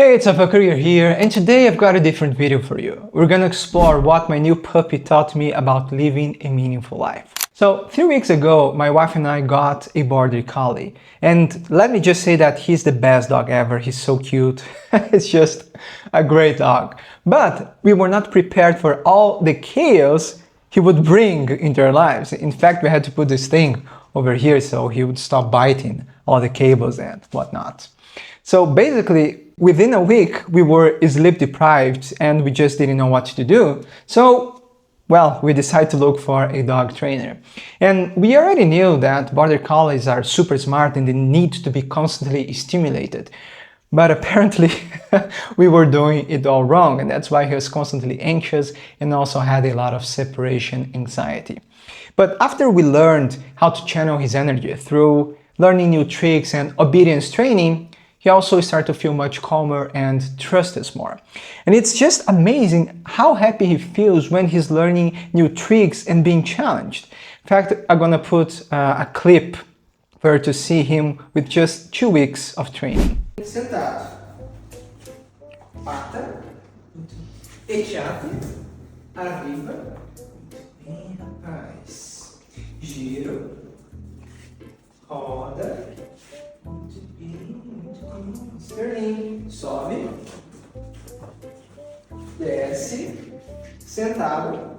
Hey, it's Career here, and today I've got a different video for you. We're gonna explore what my new puppy taught me about living a meaningful life. So, 3 weeks ago, my wife and I got a border collie, and let me just say that he's the best dog ever. He's so cute. It's just a great dog. But we were not prepared for all the chaos he would bring into our lives. In fact, we had to put this thing over here so he would stop biting all the cables and whatnot. So basically, within a week, we were sleep deprived and we just didn't know what to do. So, well, we decided to look for a dog trainer. And we already knew that border collies are super smart and they need to be constantly stimulated. But apparently, we were doing it all wrong, and that's why he was constantly anxious and also had a lot of separation anxiety. But after we learned how to channel his energy through learning new tricks and obedience training, he also started to feel much calmer and trust us more. And it's just amazing how happy he feels when he's learning new tricks and being challenged. In fact, I'm gonna put a clip for you to see him with just 2 weeks of training. Sentado. Pata. Echate. Arriba. Bem, rapaz. Giro. Roda. Muito bem, muito bem. Sterling. Sobe. Desce. Sentado.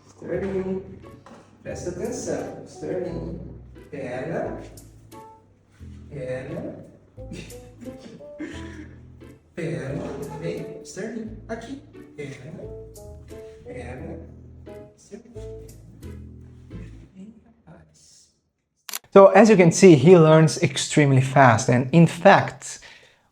Sterling. Presta atenção. Sterling. Pega. Pega. Pega. Vem. Sterling. Aqui. Pega. Pega. So as you can see, he learns extremely fast, and in fact,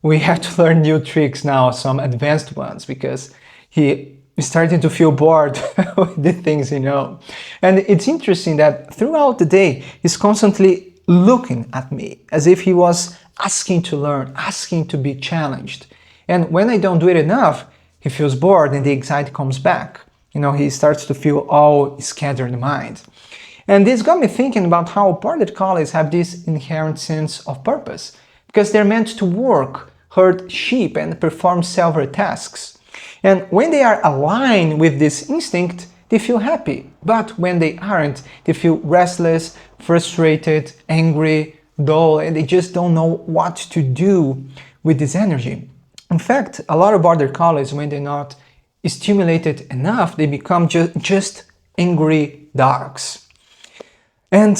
we have to learn new tricks now, some advanced ones, because he is starting to feel bored with the things he knows. And it's interesting that throughout the day, he's constantly looking at me as if he was asking to learn, asking to be challenged. And when I don't do it enough, he feels bored and the anxiety comes back. You know, he starts to feel all scattered mind. And this got me thinking about how border collies have this inherent sense of purpose, because they're meant to work, herd sheep, and perform several tasks. And when they are aligned with this instinct, they feel happy. But when they aren't, they feel restless, frustrated, angry, dull, and they just don't know what to do with this energy. In fact, a lot of border collies, when they're not stimulated enough, they become just angry dogs. And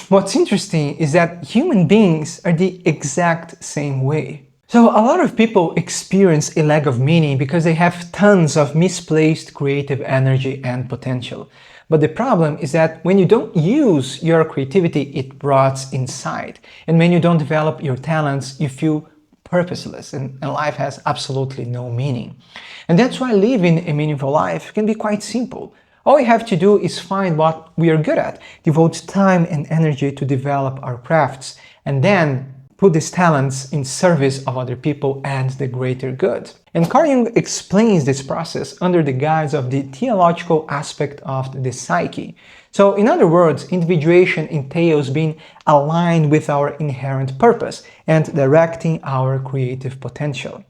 what's interesting is that human beings are the exact same way. So a lot of people experience a lack of meaning because they have tons of misplaced creative energy and potential. But the problem is that when you don't use your creativity, it rots inside. And when you don't develop your talents, you feel purposeless and life has absolutely no meaning. And that's why living a meaningful life can be quite simple. All we have to do is find what we are good at, devote time and energy to develop our crafts, and then put these talents in service of other people and the greater good. And Carl Jung explains this process under the guise of the theological aspect of the psyche. So, in other words, individuation entails being aligned with our inherent purpose and directing our creative potential.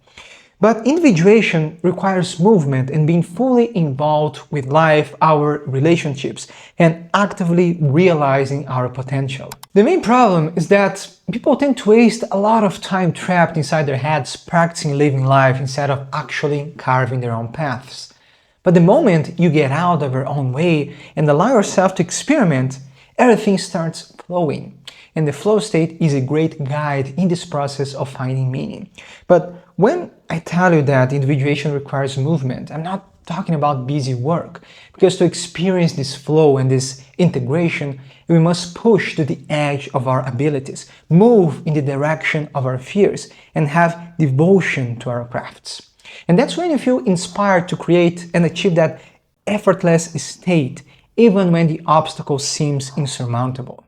But individuation requires movement and being fully involved with life, our relationships, and actively realizing our potential. The main problem is that people tend to waste a lot of time trapped inside their heads practicing living life instead of actually carving their own paths. But the moment you get out of your own way and allow yourself to experiment, everything starts flowing. And the flow state is a great guide in this process of finding meaning. But when I tell you that individuation requires movement, I'm not talking about busy work, because to experience this flow and this integration, we must push to the edge of our abilities, move in the direction of our fears, and have devotion to our crafts. And that's when you feel inspired to create and achieve that effortless state, even when the obstacle seems insurmountable.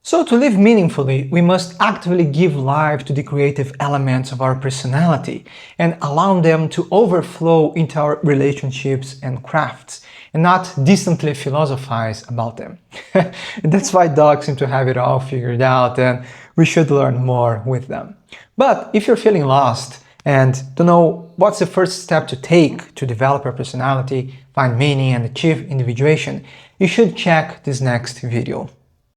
So to live meaningfully, we must actively give life to the creative elements of our personality and allow them to overflow into our relationships and crafts, and not distantly philosophize about them. That's why dogs seem to have it all figured out, and we should learn more with them. But if you're feeling lost and don't know what's the first step to take to develop your personality, find meaning, and achieve individuation, you should check this next video.